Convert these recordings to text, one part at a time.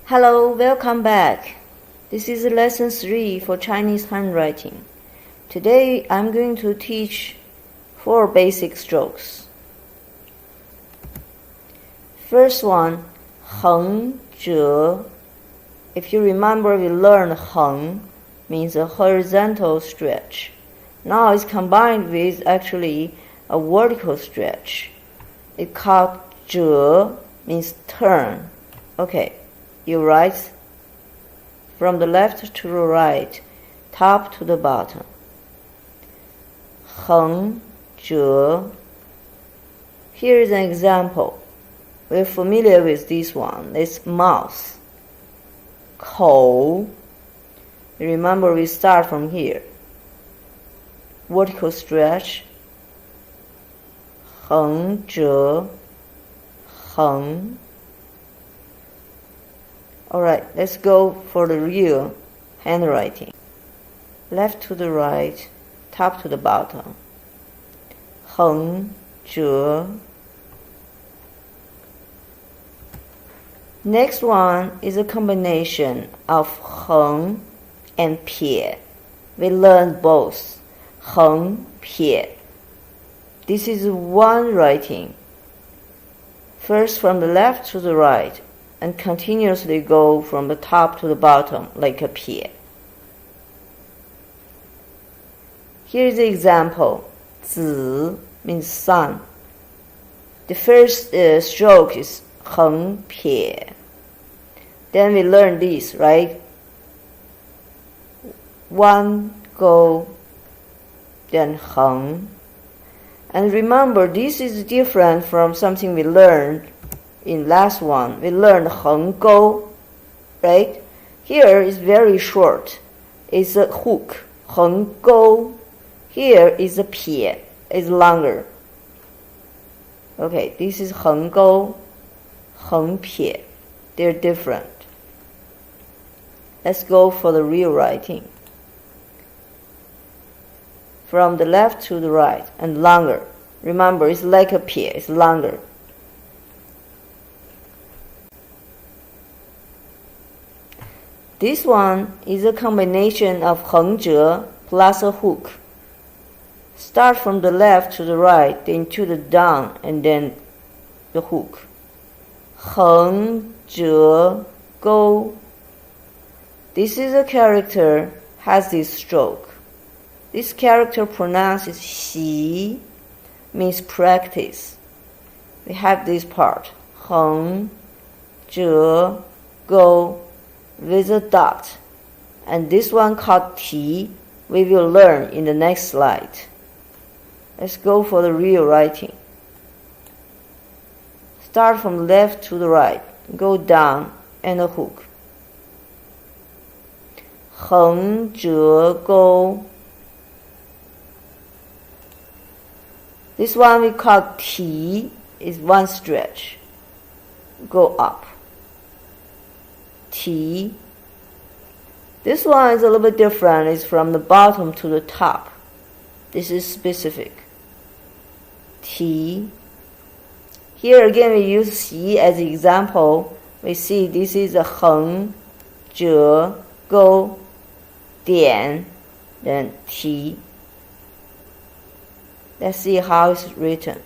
Hello, welcome back. This is lesson 3 for Chinese handwriting. Today I'm going to teach 4 basic strokes. First one, 横折. If you remember, we learned 横 means a horizontal stretch. Now it's combined with actually a vertical stretch. It's called 折 means turn. Okay, you write from the left to the right, top to the bottom. 横折. Here is an example. We're familiar with this one. It's mouth. 口. Remember, we start from here. Vertical stretch. 横折. 横. Alright, let's go for the real handwriting. Left to the right, top to the bottom. 横折. Next one is a combination of 横 and 撇. We learned both. 横撇. This is one writing. First from the left to the right and continuously go from the top to the bottom like a 撇. Here is the example. 子 means sun. The first stroke is 横撇. Then we learn this, right? One go, then 横. And remember, this is different from something we learned in last one. We learned 横钩, right? Here is very short. It's a hook. 横钩. Here is a 撇. It's longer. Okay, this is 横钩, 横撇. They're different. Let's go for the real writing. From the left to the right and longer. Remember, it's like a 撇, it's longer. This one is a combination of 横折 plus a hook. Start from the left to the right, then to the down, and then the hook. 横折钩. This is a character has this stroke. This character pronounces 习, means practice. We have this part. 横折钩 with a dot. And this one called 题 we will learn in the next slide. Let's go for the real writing. Start from left to the right. Go down and a hook. 横折钩. This one we call 题 is one stretch. Go up. 题. This one is a little bit different. It's from the bottom to the top. This is specific. 题. Here again we use 习 as an example. We see this is a 横折钩点 then 题. Let's see how it's written.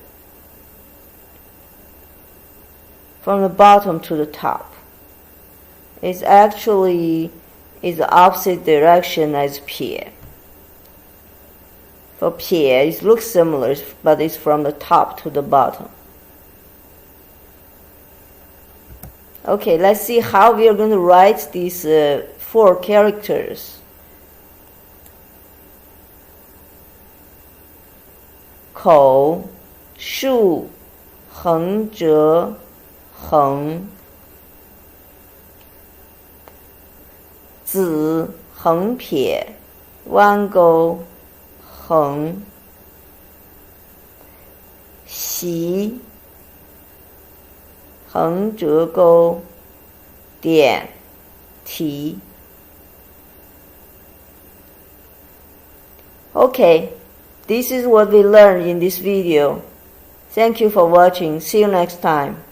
From the bottom to the top. It's actually is the opposite direction as 撇. For 撇, it looks similar, but it's from the top to the bottom. Okay, let's see how we are going to write these 4 characters. 口 树 横折横 子 横撇 弯钩横 习 横折钩点题. Okay, this is what we learned in this video. Thank you for watching. See you next time.